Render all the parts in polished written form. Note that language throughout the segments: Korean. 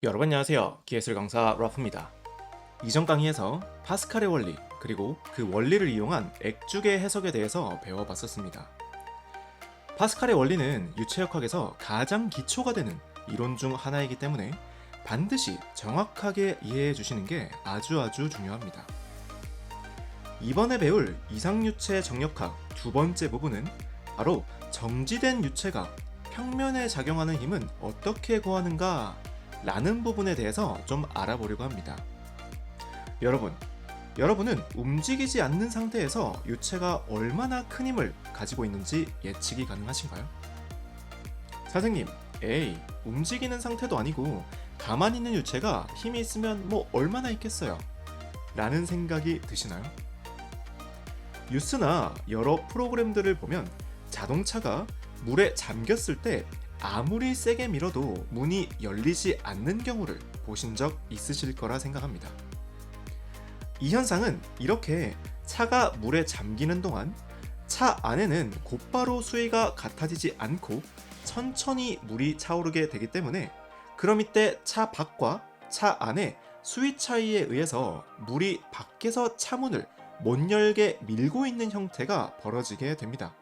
여러분 안녕하세요. 기예술 강사 라프입니다. 이전 강의에서 파스칼의 원리 그리고 그 원리를 이용한 액축의 해석에 대해서 배워봤었습니다. 파스칼의 원리는 유체역학에서 가장 기초가 되는 이론 중 하나이기 때문에 반드시 정확하게 이해해 주시는 게 아주 중요합니다. 이번에 배울 이상유체 정력학 두 번째 부분은 바로 정지된 유체가 평면에 작용하는 힘은 어떻게 구하는가 라는 부분에 대해서 좀 알아보려고 합니다. 여러분은 움직이지 않는 상태에서 유체가 얼마나 큰 힘을 가지고 있는지 예측이 가능하신가요? 선생님, 움직이는 상태도 아니고 가만히 있는 유체가 힘이 있으면 뭐 얼마나 있겠어요? 라는 생각이 드시나요? 뉴스나 여러 프로그램들을 보면 자동차가 물에 잠겼을 때 아무리 세게 밀어도 문이 열리지 않는 경우를 보신 적 있으실 거라 생각합니다. 이 현상은 이렇게 차가 물에 잠기는 동안 차 안에는 곧바로 수위가 같아지지 않고 천천히 물이 차오르게 되기 때문에 그럼 이때 차 밖과 차 안의 수위 차이에 의해서 물이 밖에서 차문을 못 열게 밀고 있는 형태가 벌어지게 됩니다.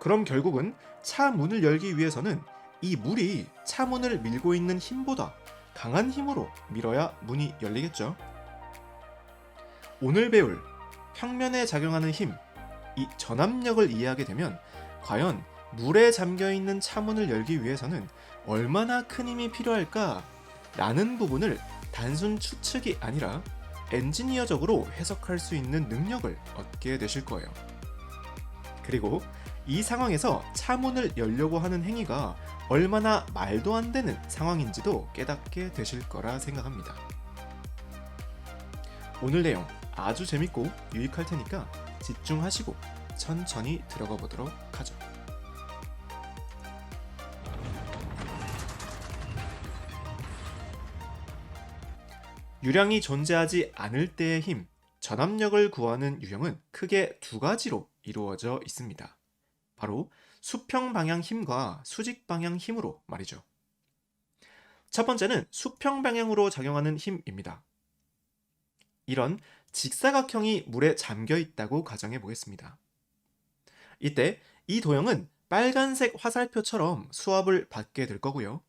그럼 결국은 차 문을 열기 위해서는 이 물이 차 문을 밀고 있는 힘보다 강한 힘으로 밀어야 문이 열리겠죠. 오늘 배울 평면에 작용하는 힘, 이 전압력을 이해하게 되면 과연 물에 잠겨 있는 차 문을 열기 위해서는 얼마나 큰 힘이 필요할까? 라는 부분을 단순 추측이 아니라 엔지니어적으로 해석할 수 있는 능력을 얻게 되실 거예요. 그리고 이 상황에서 차 문을 열려고 하는 행위가 얼마나 말도 안 되는 상황인지도 깨닫게 되실 거라 생각합니다. 오늘 내용 아주 재밌고 유익할 테니까 집중하시고 천천히 들어가 보도록 하죠. 유량이 존재하지 않을 때의 힘, 전압력을 구하는 유형은 크게 두 가지로 이루어져 있습니다. 바로 수평 방향 힘과 수직 방향 힘으로 말이죠. 첫 번째는 수평 방향으로 작용하는 힘입니다. 이런 직사각형이 물에 잠겨 있다고 가정해 보겠습니다. 이때 이 도형은 빨간색 화살표처럼 수압을 받게 될 거고요.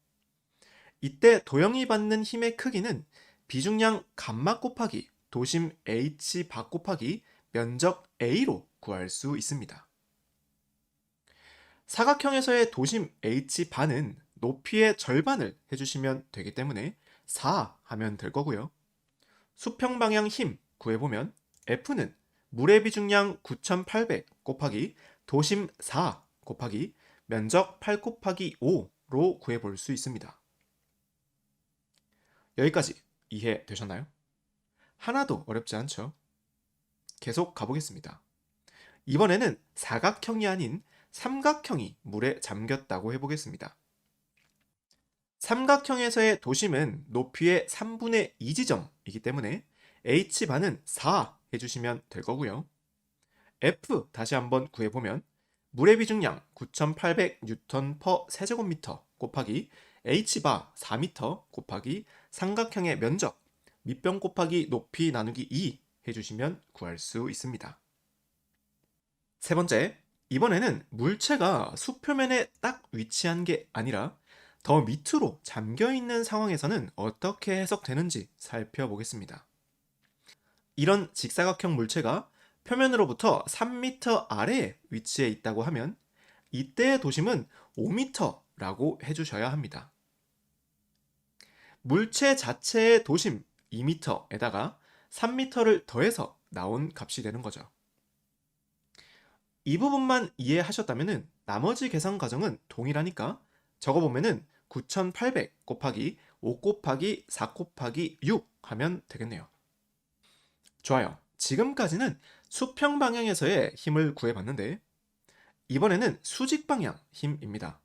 이때 도형이 받는 힘의 크기는 비중량 감마 곱하기 도심 h 바 곱하기 면적 a로 구할 수 있습니다. 사각형에서의 도심 h 바는 높이의 절반을 해주시면 되기 때문에 4 하면 될 거고요. 수평 방향 힘 구해보면 F는 물의 비중량 9800 곱하기 도심 4 곱하기 면적 8 곱하기 5로 구해볼 수 있습니다. 여기까지 이해되셨나요? 하나도 어렵지 않죠? 계속 가보겠습니다. 이번에는 사각형이 아닌 삼각형이 물에 잠겼다고 해보겠습니다. 삼각형에서의 도심은 높이의 3분의 2 지점이기 때문에 h반은 4 해주시면 될 거고요. F 다시 한번 구해보면 물의 비중량 9800N per 세제곱미터 곱하기 h바 4m 곱하기 삼각형의 면적 밑변 곱하기 높이 나누기 2 해주시면 구할 수 있습니다. 세 번째, 이번에는 물체가 수표면에 딱 위치한 게 아니라 더 밑으로 잠겨있는 상황에서는 어떻게 해석되는지 살펴보겠습니다. 이런 직사각형 물체가 표면으로부터 3m 아래에 위치해 있다고 하면 이때의 도심은 5m라고 해주셔야 합니다. 물체 자체의 도심 2m에다가 3m를 더해서 나온 값이 되는 거죠. 이 부분만 이해하셨다면 나머지 계산 과정은 동일하니까 적어보면 9800 곱하기 5 곱하기 4 곱하기 6 하면 되겠네요. 좋아요. 지금까지는 수평 방향에서의 힘을 구해봤는데 이번에는 수직 방향 힘입니다.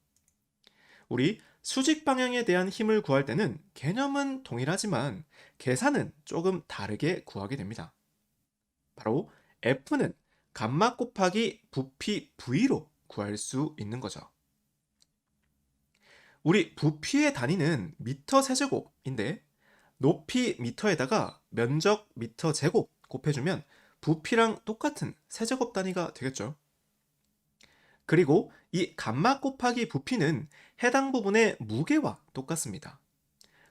우리 수직 방향에 대한 힘을 구할 때는 개념은 동일하지만 계산은 조금 다르게 구하게 됩니다. 바로 F는 감마 곱하기 부피 V로 구할 수 있는 거죠. 우리 부피의 단위는 미터 세제곱인데 높이 미터에다가 면적 미터 제곱 곱해주면 부피랑 똑같은 세제곱 단위가 되겠죠. 그리고 이 감마 곱하기 부피는 해당 부분의 무게와 똑같습니다.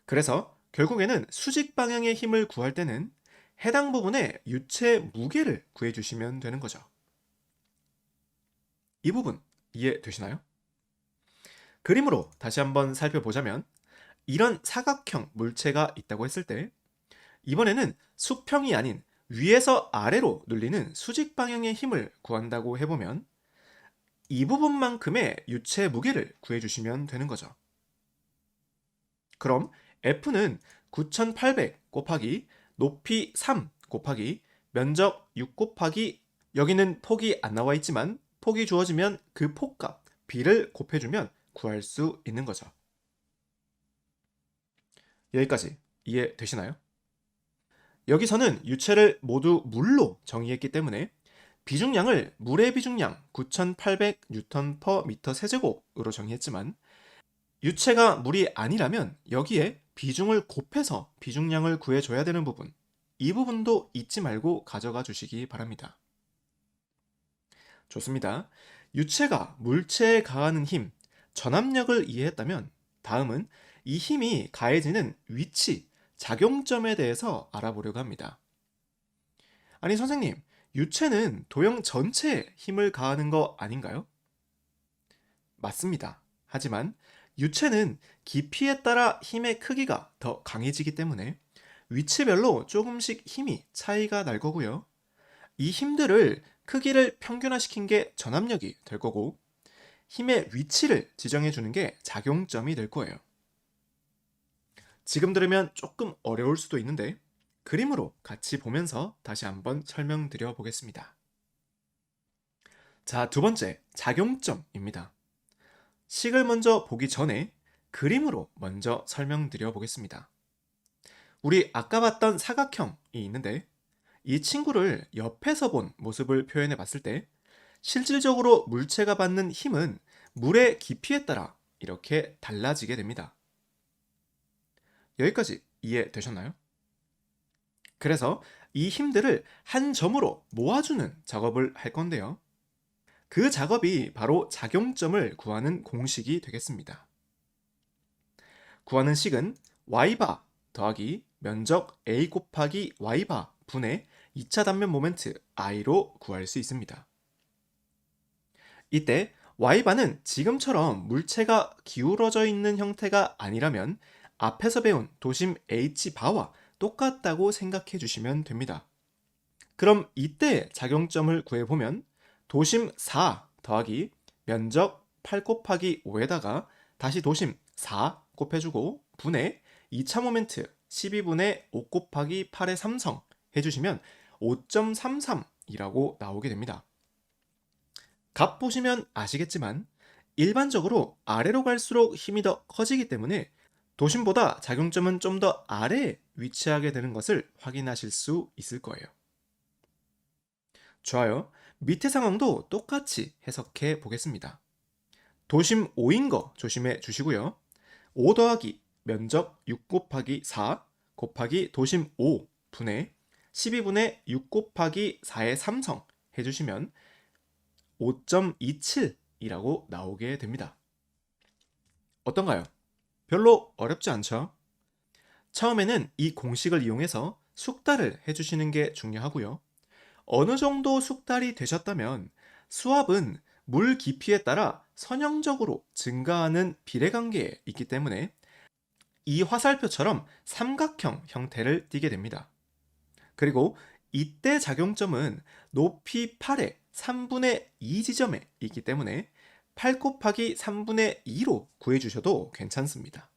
그래서 결국에는 수직 방향의 힘을 구할 때는 해당 부분의 유체 무게를 구해주시면 되는 거죠. 이 부분 이해되시나요? 그림으로 다시 한번 살펴보자면 이런 사각형 물체가 있다고 했을 때 이번에는 수평이 아닌 위에서 아래로 눌리는 수직 방향의 힘을 구한다고 해보면 이 부분만큼의 유체 무게를 구해주시면 되는 거죠. 그럼 F는 9800 곱하기 높이 3 곱하기 면적 6 곱하기 여기는 폭이 안 나와 있지만 폭이 주어지면 그 폭값 B를 곱해주면 구할 수 있는 거죠. 여기까지 이해되시나요? 여기서는 유체를 모두 물로 정의했기 때문에 비중량을 물의 비중량 9800N/m 세제곱으로 정의했지만 유체가 물이 아니라면 여기에 비중을 곱해서 비중량을 구해줘야 되는 부분, 이 부분도 잊지 말고 가져가 주시기 바랍니다. 좋습니다. 유체가 물체에 가하는 힘, 전압력을 이해했다면 다음은 이 힘이 가해지는 위치, 작용점에 대해서 알아보려고 합니다. 아니 선생님, 유체는 도형 전체에 힘을 가하는 거 아닌가요? 맞습니다. 하지만 유체는 깊이에 따라 힘의 크기가 더 강해지기 때문에 위치별로 조금씩 힘이 차이가 날 거고요. 이 힘들을 크기를 평균화시킨 게 전압력이 될 거고 힘의 위치를 지정해 주는 게 작용점이 될 거예요. 지금 들으면 조금 어려울 수도 있는데 그림으로 같이 보면서 다시 한번 설명드려 보겠습니다. 자, 두 번째, 작용점입니다. 식을 먼저 보기 전에 그림으로 먼저 설명드려 보겠습니다. 우리 아까 봤던 사각형이 있는데 이 친구를 옆에서 본 모습을 표현해 봤을 때 실질적으로 물체가 받는 힘은 물의 깊이에 따라 이렇게 달라지게 됩니다. 여기까지 이해되셨나요? 그래서 이 힘들을 한 점으로 모아주는 작업을 할 건데요. 그 작업이 바로 작용점을 구하는 공식이 되겠습니다. 구하는 식은 y바 더하기 면적 a 곱하기 y바 분의 2차 단면 모멘트 i로 구할 수 있습니다. 이때 y바는 지금처럼 물체가 기울어져 있는 형태가 아니라면 앞에서 배운 도심 h바와 똑같다고 생각해 주시면 됩니다. 그럼 이때 작용점을 구해보면 도심 4 더하기 면적 8 곱하기 5에다가 다시 도심 4 곱해주고 분의 2차 모멘트 12분의 5 곱하기 8의 3성 해주시면 5.33이라고 나오게 됩니다. 값 보시면 아시겠지만 일반적으로 아래로 갈수록 힘이 더 커지기 때문에 도심보다 작용점은 좀 더 아래에 위치하게 되는 것을 확인하실 수 있을 거예요. 좋아요. 밑에 상황도 똑같이 해석해 보겠습니다. 도심 5인 거 조심해 주시고요. 5 더하기 면적 6 곱하기 4 곱하기 도심 5 분의 12분의 6 곱하기 4의 3성 해주시면 5.27이라고 나오게 됩니다. 어떤가요? 별로 어렵지 않죠? 처음에는 이 공식을 이용해서 숙달을 해주시는 게 중요하고요. 어느 정도 숙달이 되셨다면 수압은 물 깊이에 따라 선형적으로 증가하는 비례관계에 있기 때문에 이 화살표처럼 삼각형 형태를 띠게 됩니다. 그리고 이때 작용점은 높이 8의 3분의 2 지점에 있기 때문에 8 곱하기 3분의 2로 구해주셔도 괜찮습니다.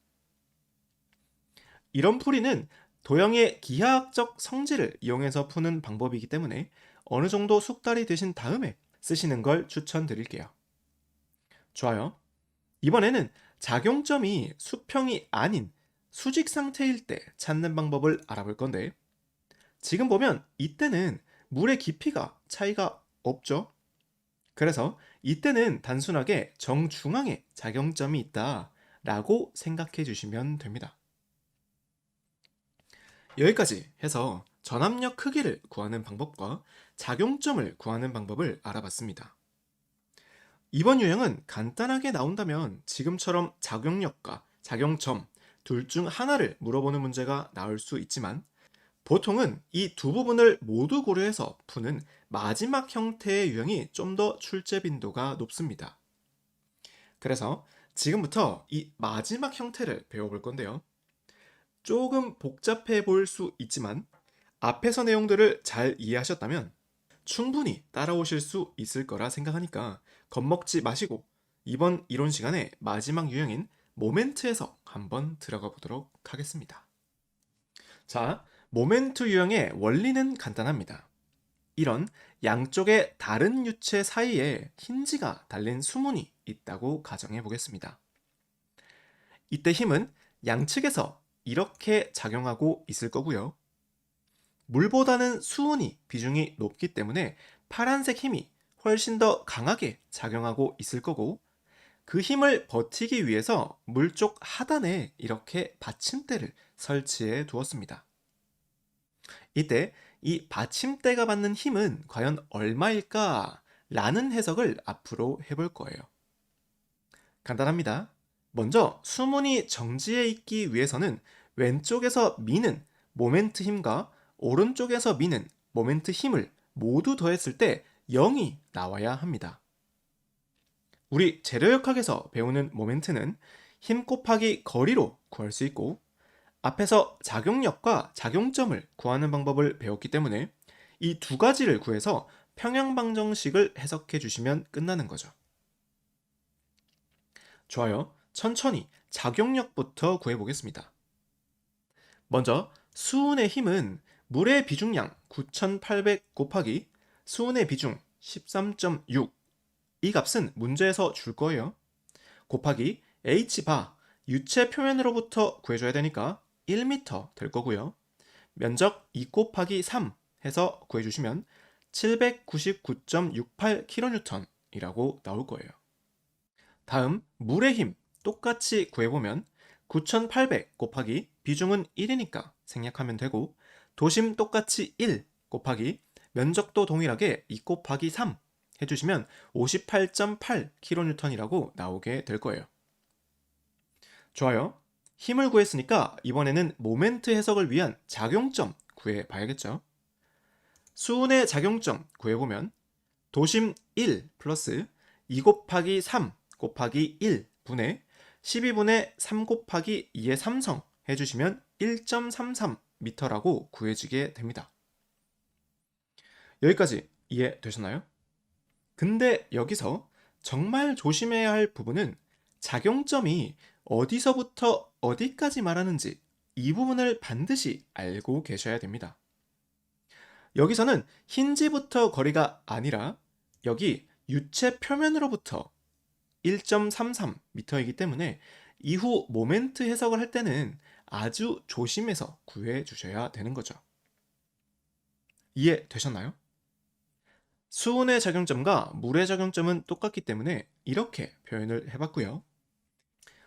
이런 풀이는 도형의 기하학적 성질을 이용해서 푸는 방법이기 때문에 어느 정도 숙달이 되신 다음에 쓰시는 걸 추천드릴게요. 좋아요. 이번에는 작용점이 수평이 아닌 수직 상태일 때 찾는 방법을 알아볼 건데 지금 보면 이때는 물의 깊이가 차이가 없죠. 그래서 이때는 단순하게 정중앙에 작용점이 있다 라고 생각해 주시면 됩니다. 여기까지 해서 전압력 크기를 구하는 방법과 작용점을 구하는 방법을 알아봤습니다. 이번 유형은 간단하게 나온다면 지금처럼 작용력과 작용점 둘 중 하나를 물어보는 문제가 나올 수 있지만 보통은 이 두 부분을 모두 고려해서 푸는 마지막 형태의 유형이 좀 더 출제 빈도가 높습니다. 그래서 지금부터 이 마지막 형태를 배워볼 건데요. 조금 복잡해 보일 수 있지만 앞에서 내용들을 잘 이해하셨다면 충분히 따라오실 수 있을 거라 생각하니까 겁먹지 마시고 이번 이론 시간의 마지막 유형인 모멘트 해석 한번 들어가 보도록 하겠습니다. 자, 모멘트 유형의 원리는 간단합니다. 이런 양쪽의 다른 유체 사이에 힌지가 달린 수문이 있다고 가정해 보겠습니다. 이때 힘은 양측에서 이렇게 작용하고 있을 거고요. 물보다는 수은이 비중이 높기 때문에 파란색 힘이 훨씬 더 강하게 작용하고 있을 거고 그 힘을 버티기 위해서 물 쪽 하단에 이렇게 받침대를 설치해 두었습니다. 이때 이 받침대가 받는 힘은 과연 얼마일까? 라는 해석을 앞으로 해볼 거예요. 간단합니다. 먼저 수문이 정지해 있기 위해서는 왼쪽에서 미는 모멘트 힘과 오른쪽에서 미는 모멘트 힘을 모두 더했을 때 0이 나와야 합니다. 우리 재료역학에서 배우는 모멘트는 힘 곱하기 거리로 구할 수 있고 앞에서 작용력과 작용점을 구하는 방법을 배웠기 때문에 이 두 가지를 구해서 평형방정식을 해석해 주시면 끝나는 거죠. 좋아요. 천천히 작용력부터 구해보겠습니다. 먼저 수은의 힘은 물의 비중량 9,800 곱하기 수은의 비중 13.6 이 값은 문제에서 줄 거예요. 곱하기 h바 유체 표면으로부터 구해줘야 되니까 1m 될 거고요. 면적 2 곱하기 3 해서 구해주시면 799.68kN 이라고 나올 거예요. 다음 물의 힘 똑같이 구해보면 9,800 곱하기 비중은 1이니까 생략하면 되고 도심 똑같이 1 곱하기 면적도 동일하게 2 곱하기 3 해주시면 58.8kN이라고 나오게 될 거예요. 좋아요. 힘을 구했으니까 이번에는 모멘트 해석을 위한 작용점 구해봐야겠죠. 수은의 작용점 구해보면 도심 1 플러스 2 곱하기 3 곱하기 1 분의 12분의 3 곱하기 2의 3성 해주시면 1.33m라고 구해지게 됩니다. 여기까지 이해되셨나요? 근데 여기서 정말 조심해야 할 부분은 작용점이 어디서부터 어디까지 말하는지 이 부분을 반드시 알고 계셔야 됩니다. 여기서는 힌지부터 거리가 아니라 여기 유체 표면으로부터 1.33m이기 때문에 이후 모멘트 해석을 할 때는 아주 조심해서 구해 주셔야 되는 거죠. 이해되셨나요? 수은의 작용점과 물의 작용점은 똑같기 때문에 이렇게 표현을 해봤고요.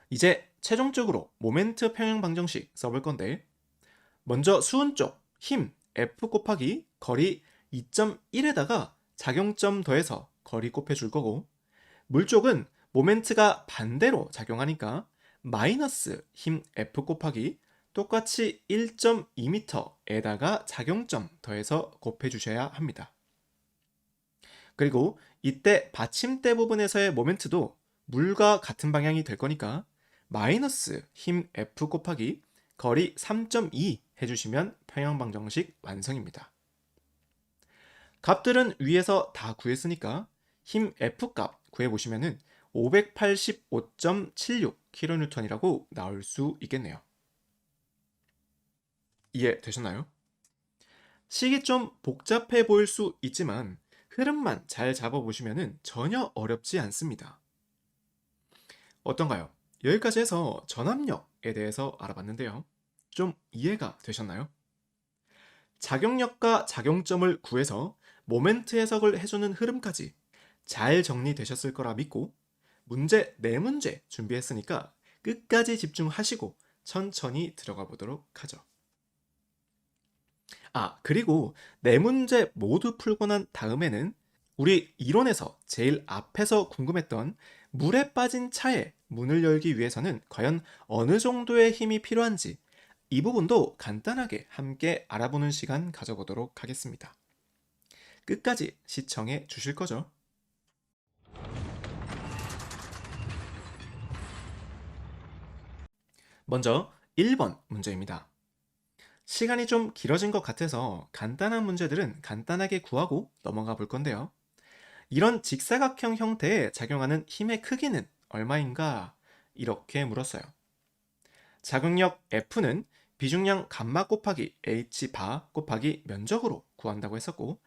이제 최종적으로 모멘트 평형 방정식 써볼 건데 먼저 수은 쪽 힘 F 곱하기 거리 2.1에다가 작용점 더해서 거리 곱해줄 거고 물 쪽은 모멘트가 반대로 작용하니까 마이너스 힘 F 곱하기 똑같이 1.2m에다가 작용점 더해서 곱해주셔야 합니다. 그리고 이때 받침대 부분에서의 모멘트도 물과 같은 방향이 될 거니까 마이너스 힘 F 곱하기 거리 3.2 해주시면 평형방정식 완성입니다. 값들은 위에서 다 구했으니까 힘 F 값 구해보시면 585.76kN이라고 나올 수 있겠네요. 이해되셨나요? 식이 좀 복잡해 보일 수 있지만 흐름만 잘 잡아보시면 전혀 어렵지 않습니다. 어떤가요? 여기까지 해서 전압력에 대해서 알아봤는데요. 좀 이해가 되셨나요? 작용력과 작용점을 구해서 모멘트 해석을 해주는 흐름까지 잘 정리되셨을 거라 믿고 문제 4문제 준비했으니까 끝까지 집중하시고 천천히 들어가 보도록 하죠. 그리고 네 문제 모두 풀고 난 다음에는 우리 이론에서 제일 앞에서 궁금했던 물에 빠진 차에 문을 열기 위해서는 과연 어느 정도의 힘이 필요한지 이 부분도 간단하게 함께 알아보는 시간 가져보도록 하겠습니다. 끝까지 시청해 주실 거죠? 먼저 1번 문제입니다. 시간이 좀 길어진 것 같아서 간단한 문제들은 간단하게 구하고 넘어가 볼 건데요. 이런 직사각형 형태에 작용하는 힘의 크기는 얼마인가? 이렇게 물었어요. 작용력 F는 비중량 감마 곱하기 H바 곱하기 면적으로 구한다고 했었고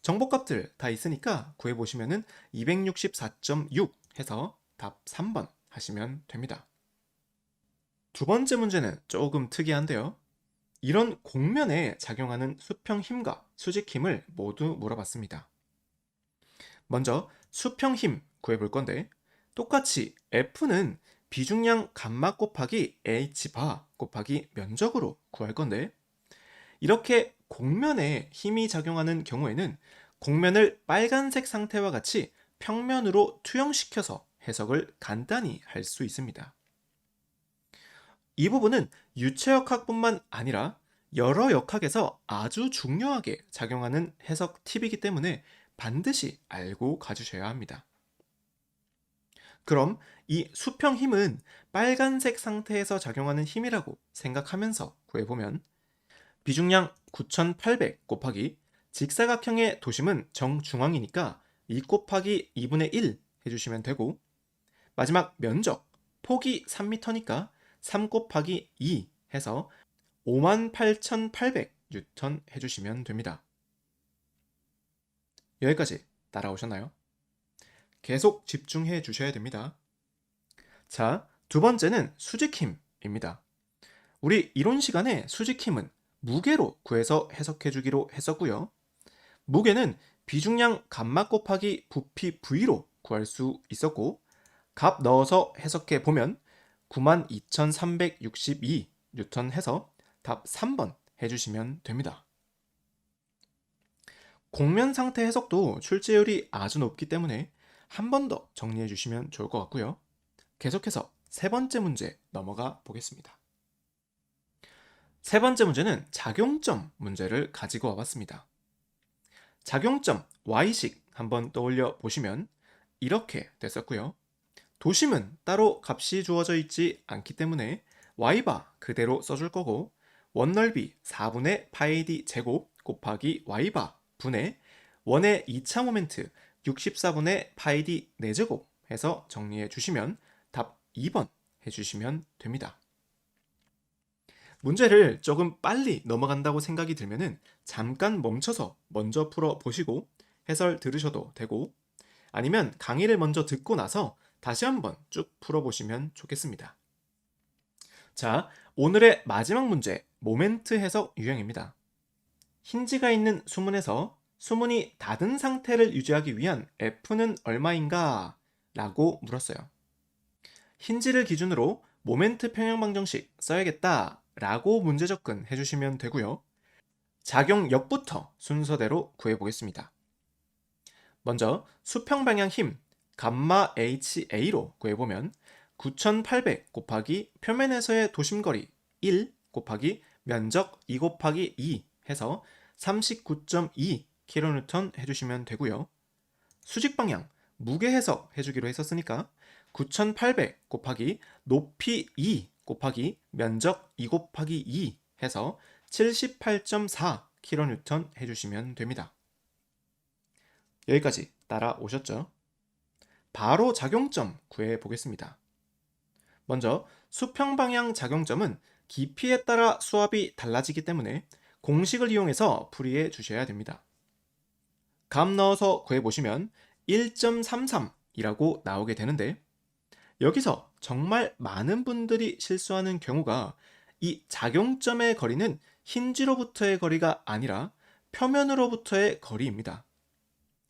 정보값들 다 있으니까 구해보시면 264.6 해서 답 3번 하시면 됩니다. 두 번째 문제는 조금 특이한데요. 이런 곡면에 작용하는 수평 힘과 수직 힘을 모두 물어봤습니다. 먼저 수평 힘 구해볼 건데 똑같이 F는 비중량 감마 곱하기 H바 곱하기 면적으로 구할 건데 이렇게 곡면에 힘이 작용하는 경우에는 곡면을 빨간색 상태와 같이 평면으로 투영시켜서 해석을 간단히 할 수 있습니다. 이 부분은 유체역학뿐만 아니라 여러 역학에서 아주 중요하게 작용하는 해석 팁이기 때문에 반드시 알고 가주셔야 합니다. 그럼 이 수평 힘은 빨간색 상태에서 작용하는 힘이라고 생각하면서 구해보면 비중량 9800 곱하기 직사각형의 도심은 정중앙이니까 2 곱하기 2분의 1 해주시면 되고 마지막 면적 폭이 3m니까 3 곱하기 2 해서 58,800 뉴턴 해주시면 됩니다. 여기까지 따라오셨나요? 계속 집중해 주셔야 됩니다. 자, 두 번째는 수직힘입니다. 우리 이론 시간에 수직힘은 무게로 구해서 해석해 주기로 했었고요. 무게는 비중량 감마 곱하기 부피 V로 구할 수 있었고 값 넣어서 해석해 보면 92,362 뉴턴 해서 답 3번 해주시면 됩니다. 곡면 상태 해석도 출제율이 아주 높기 때문에 한 번 더 정리해 주시면 좋을 것 같고요. 계속해서 세 번째 문제 넘어가 보겠습니다. 세 번째 문제는 작용점 문제를 가지고 와봤습니다. 작용점 Y식 한번 떠올려 보시면 이렇게 됐었고요. 도심은 따로 값이 주어져 있지 않기 때문에 Y바 그대로 써줄 거고 원넓이 4분의 파이 d 제곱 곱하기 Y바 분의 원의 2차 모멘트 64분의 파이 d 4제곱 해서 정리해 주시면 답 2번 해주시면 됩니다. 문제를 조금 빨리 넘어간다고 생각이 들면 잠깐 멈춰서 먼저 풀어 보시고 해설 들으셔도 되고 아니면 강의를 먼저 듣고 나서 다시 한번 쭉 풀어보시면 좋겠습니다. 자, 오늘의 마지막 문제, 모멘트 해석 유형입니다. 힌지가 있는 수문에서 수문이 닫은 상태를 유지하기 위한 F는 얼마인가? 라고 물었어요. 힌지를 기준으로 모멘트 평형방정식 써야겠다 라고 문제 접근 해주시면 되고요. 작용력부터 순서대로 구해보겠습니다. 먼저 수평방향 힘 감마 HA로 구해보면 9800 곱하기 표면에서의 도심거리 1 곱하기 면적 2 곱하기 2 해서 39.2 kN 해주시면 되고요. 수직방향 무게 해석 해주기로 했었으니까 9800 곱하기 높이 2 곱하기 면적 2 곱하기 2 해서 78.4 kN 해주시면 됩니다. 여기까지 따라오셨죠? 바로 작용점 구해보겠습니다. 먼저 수평방향 작용점은 깊이에 따라 수압이 달라지기 때문에 공식을 이용해서 풀이해 주셔야 됩니다. 값 넣어서 구해보시면 1.33이라고 나오게 되는데 여기서 정말 많은 분들이 실수하는 경우가 이 작용점의 거리는 힌지로부터의 거리가 아니라 표면으로부터의 거리입니다.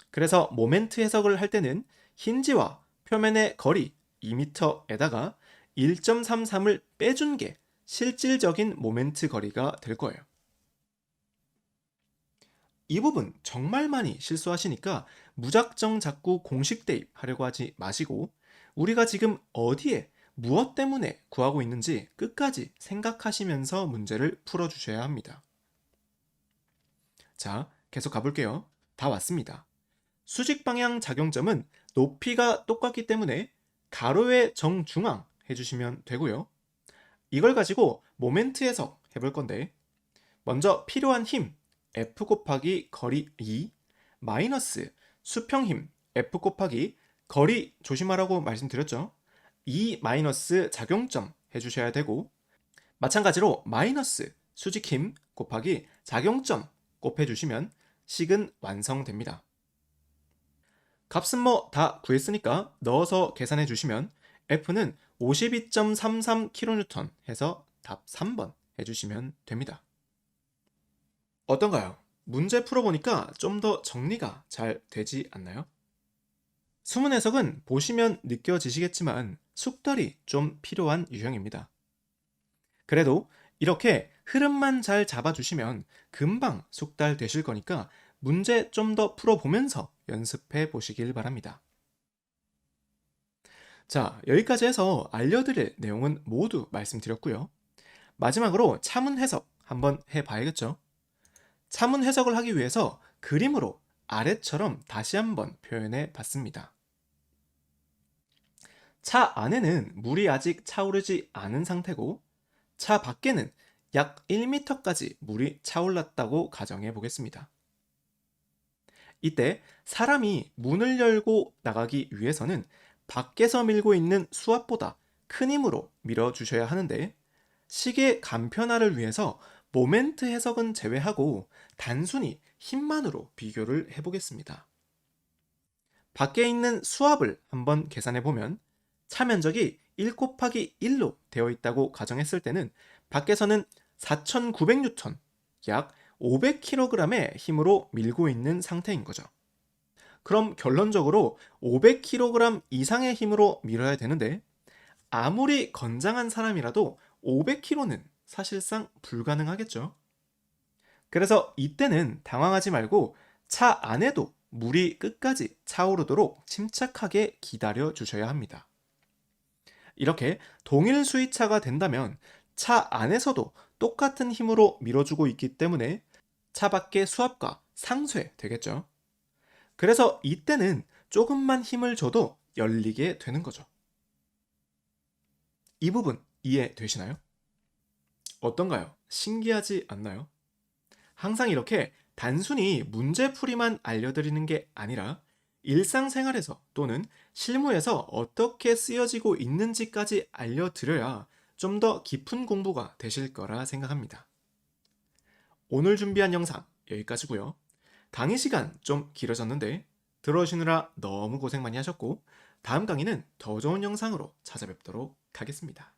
그래서 모멘트 해석을 할 때는 힌지와 표면의 거리 2m에다가 1.33을 빼준 게 실질적인 모멘트 거리가 될 거예요. 이 부분 정말 많이 실수하시니까 무작정 자꾸 공식 대입하려고 하지 마시고 우리가 지금 어디에 무엇 때문에 구하고 있는지 끝까지 생각하시면서 문제를 풀어주셔야 합니다. 자, 계속 가볼게요. 다 왔습니다. 수직 방향 작용점은 높이가 똑같기 때문에 가로의 정중앙 해주시면 되고요. 이걸 가지고 모멘트 해석 해볼 건데 먼저 필요한 힘 F 곱하기 거리 2 마이너스 수평 힘 F 곱하기 거리 조심하라고 말씀드렸죠. 2 마이너스 작용점 해주셔야 되고 마찬가지로 마이너스 수직 힘 곱하기 작용점 곱해주시면 식은 완성됩니다. 값은 뭐 다 구했으니까 넣어서 계산해 주시면 F는 52.33kN 해서 답 3번 해주시면 됩니다. 어떤가요? 문제 풀어보니까 좀 더 정리가 잘 되지 않나요? 수문 해석은 보시면 느껴지시겠지만 숙달이 좀 필요한 유형입니다. 그래도 이렇게 흐름만 잘 잡아주시면 금방 숙달되실 거니까 문제 좀 더 풀어보면서 연습해 보시길 바랍니다. 자, 여기까지 해서 알려드릴 내용은 모두 말씀드렸고요. 마지막으로 차문 해석 한번 해봐야겠죠? 차문 해석을 하기 위해서 그림으로 아래처럼 다시 한번 표현해 봤습니다. 차 안에는 물이 아직 차오르지 않은 상태고 차 밖에는 약 1m까지 물이 차올랐다고 가정해 보겠습니다. 이때 사람이 문을 열고 나가기 위해서는 밖에서 밀고 있는 수압보다 큰 힘으로 밀어주셔야 하는데 식의 간편화를 위해서 모멘트 해석은 제외하고 단순히 힘만으로 비교를 해보겠습니다. 밖에 있는 수압을 한번 계산해보면 차 면적이 1 곱하기 1로 되어 있다고 가정했을 때는 밖에서는 4,900N, 약 500kg의 힘으로 밀고 있는 상태인 거죠. 그럼 결론적으로 500kg 이상의 힘으로 밀어야 되는데 아무리 건장한 사람이라도 500kg는 사실상 불가능하겠죠. 그래서 이때는 당황하지 말고 차 안에도 물이 끝까지 차오르도록 침착하게 기다려 주셔야 합니다. 이렇게 동일 수위차가 된다면 차 안에서도 똑같은 힘으로 밀어주고 있기 때문에 차 밖의 수압과 상쇄되겠죠. 그래서 이때는 조금만 힘을 줘도 열리게 되는 거죠. 이 부분 이해되시나요? 어떤가요? 신기하지 않나요? 항상 이렇게 단순히 문제풀이만 알려드리는 게 아니라 일상생활에서 또는 실무에서 어떻게 쓰여지고 있는지까지 알려드려야 좀 더 깊은 공부가 되실 거라 생각합니다. 오늘 준비한 영상 여기까지고요. 강의 시간 좀 길어졌는데 들어오시느라 너무 고생 많이 하셨고 다음 강의는 더 좋은 영상으로 찾아뵙도록 하겠습니다.